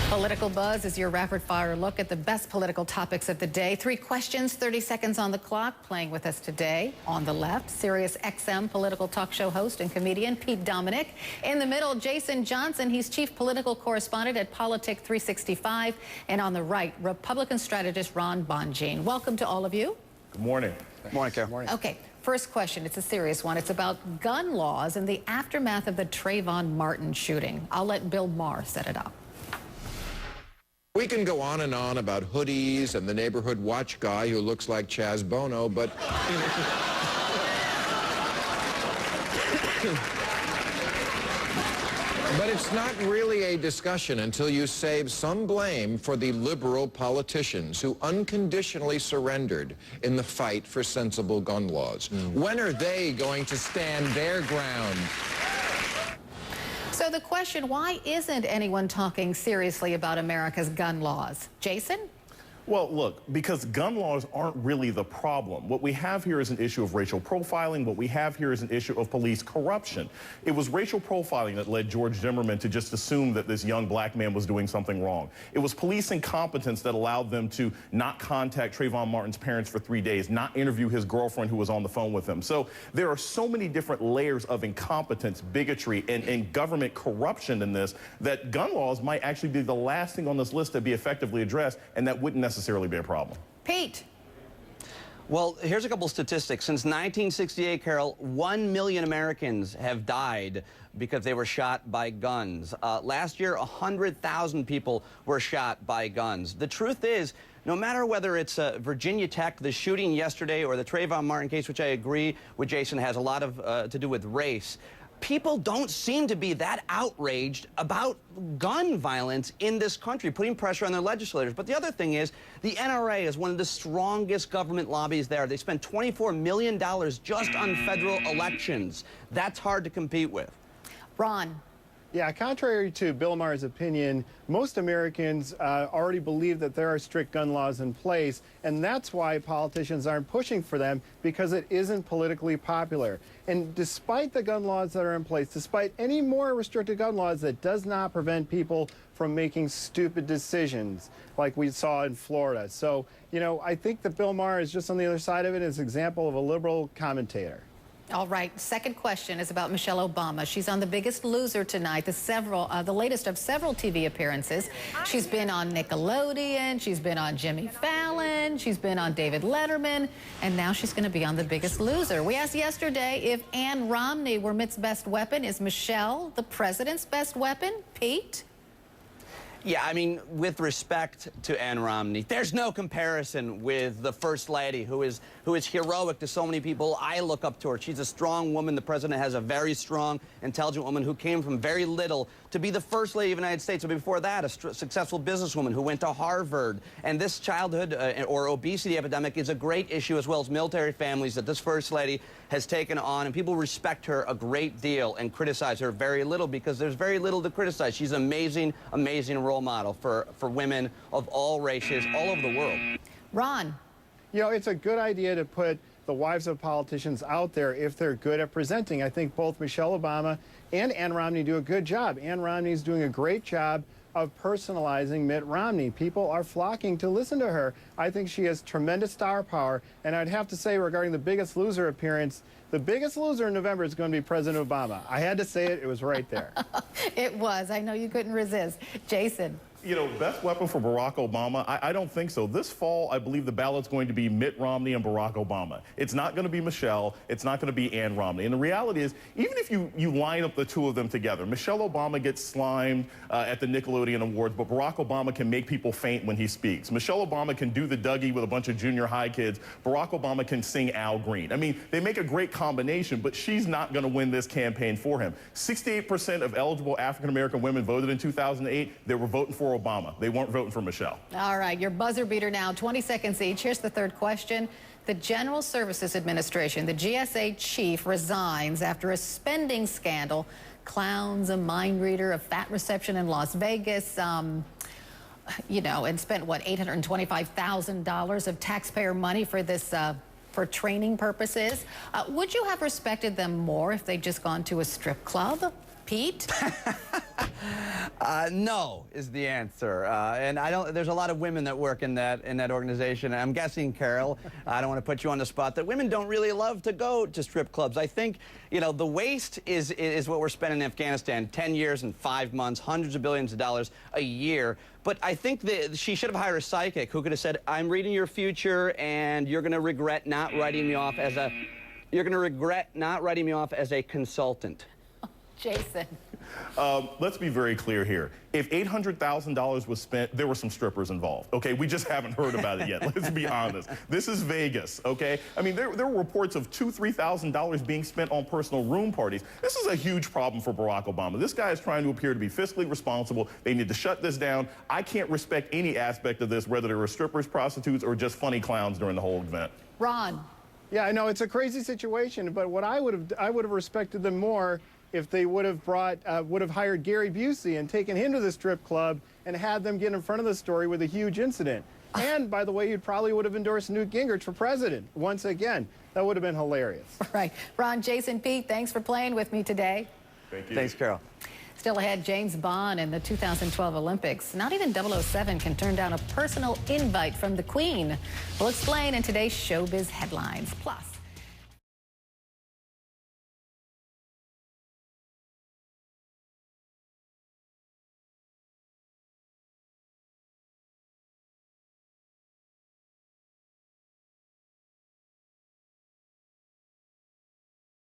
Political Buzz is your rapid-fire look at the best political topics of the day. 3 questions, 30 seconds on the clock. Playing with us today, on the left, Sirius XM political talk show host and comedian Pete Dominic. In the middle, Jason Johnson. He's chief political correspondent at Politic 365. And on the right, Republican strategist Ron Bonjean. Welcome to all of you. Good morning. Good morning, Carol. Morning. Okay, first question. It's a serious one. It's about gun laws in the aftermath of the Trayvon Martin shooting. I'll let Bill Maher set it up. We can go on and on about hoodies and the neighborhood watch guy who looks like Chaz Bono, but... But it's not really a discussion until you save some blame for the liberal politicians who unconditionally surrendered in the fight for sensible gun laws. When are they going to stand their ground? So the question, why isn't anyone talking seriously about America's gun laws? Jason? Well, look, because gun laws aren't really the problem. What we have here is an issue of racial profiling. What we have here is an issue of police corruption. It was racial profiling that led George Zimmerman to just assume that this young black man was doing something wrong. It was police incompetence that allowed them to not contact Trayvon Martin's parents for 3 days, not interview his girlfriend who was on the phone with him. So there are so many different layers of incompetence, bigotry, and government corruption in this that gun laws might actually be the last thing on this list to be effectively addressed, and that wouldn't necessarily be a problem. Pete. Well, here's a couple of statistics. Since 1968, Carol, 1 million Americans have died because they were shot by guns. Last year, 100,000 people were shot by guns. The truth is, no matter whether it's Virginia Tech, the shooting yesterday, or the Trayvon Martin case, which I agree with Jason has a lot of to do with race, people don't seem to be that outraged about gun violence in this country, putting pressure on their legislators. But the other thing is, the NRA is one of the strongest government lobbies there. They spend $24 million just on federal elections. That's hard to compete with. Ron. Yeah, contrary to Bill Maher's opinion, most Americans already believe that there are strict gun laws in place, and that's why politicians aren't pushing for them, because it isn't politically popular. And despite the gun laws that are in place, despite any more restricted gun laws, that does not prevent people from making stupid decisions like we saw in Florida. So, you know, I think that Bill Maher is just on the other side of it as an example of a liberal commentator. All right, second question is about Michelle Obama. She's on The Biggest Loser tonight, the latest of several TV appearances. She's been on Nickelodeon, she's been on Jimmy Fallon, she's been on David Letterman, and now she's going to be on The Biggest Loser. We asked yesterday if Ann Romney were Mitt's best weapon. Is Michelle the president's best weapon? Pete? Yeah, I mean, with respect to Ann Romney, there's no comparison with the First Lady, who is heroic to so many people. I look up to her. She's a strong woman. The president has a very strong, intelligent woman who came from very little to be the First Lady of the United States. But before that, a successful businesswoman who went to Harvard. And this childhood or obesity epidemic is a great issue, as well as military families, that this First Lady has taken on. And people respect her a great deal and criticize her very little, because there's very little to criticize. She's an amazing, amazing role model for women of all races all over the world. Ron. You know, it's a good idea to put the wives of politicians out there if they're good at presenting. I think both Michelle Obama and Ann Romney do a good job. Ann Romney's doing a great job of personalizing Mitt Romney. People are flocking to listen to her. I think she has tremendous star power. And I'd have to say, regarding the Biggest Loser appearance, the biggest loser in November is going to be President Obama. I had to say it. It was right there. It was. I know you couldn't resist. Jason. You know, best weapon for Barack Obama? I don't think so. This fall, I believe the ballot's going to be Mitt Romney and Barack Obama. It's not going to be Michelle. It's not going to be Ann Romney. And the reality is, even if you line up the two of them together, Michelle Obama gets slimed at the Nickelodeon Awards, but Barack Obama can make people faint when he speaks. Michelle Obama can do the Dougie with a bunch of junior high kids. Barack Obama can sing Al Green. I mean, they make a great combination, but she's not going to win this campaign for him. 68% of eligible African-American women voted in 2008. They were voting for Obama. They weren't voting for Michelle. All right, your buzzer beater now, 20 seconds each. Here's the third question. The General Services Administration, the GSA chief, resigns after a spending scandal. Clowns, a mind reader, a fat reception in Las Vegas, you know, and spent, what, $825,000 of taxpayer money for this for training purposes. Would you have respected them more if they'd just gone to a strip club? Pete? No is the answer, and there's a lot of women that work in that organization. I'm guessing, Carol, I don't want to put you on the spot, that women don't really love to go to strip clubs. I think, you know, the waste is what we're spending in Afghanistan. 10 years and 5 months, hundreds of billions of dollars a year. But I think that she should have hired a psychic who could have said, "I'm reading your future, and you're going to regret not writing me off as a consultant." Jason. Let's be very clear here. If $800,000 was spent, there were some strippers involved, okay? We just haven't heard about it yet. Let's be honest. This is Vegas, okay? I mean, there were reports of $2,000, $3,000 being spent on personal room parties. This is a huge problem for Barack Obama. This guy is trying to appear to be fiscally responsible. They need to shut this down. I can't respect any aspect of this, whether they were strippers, prostitutes, or just funny clowns during the whole event. Ron. Yeah, I know it's a crazy situation, but what I would have respected them more if they would have hired Gary Busey and taken him to the strip club and had them get in front of the story with a huge incident. And by the way, he probably would have endorsed Newt Gingrich for president once again. That would have been hilarious. Right. Ron, Jason, Pete, thanks for playing with me today. Thank you. Thanks, Carol. Still ahead, James Bond in the 2012 Olympics. Not even 007 can turn down a personal invite from the Queen. We'll explain in today's Showbiz Headlines. Plus,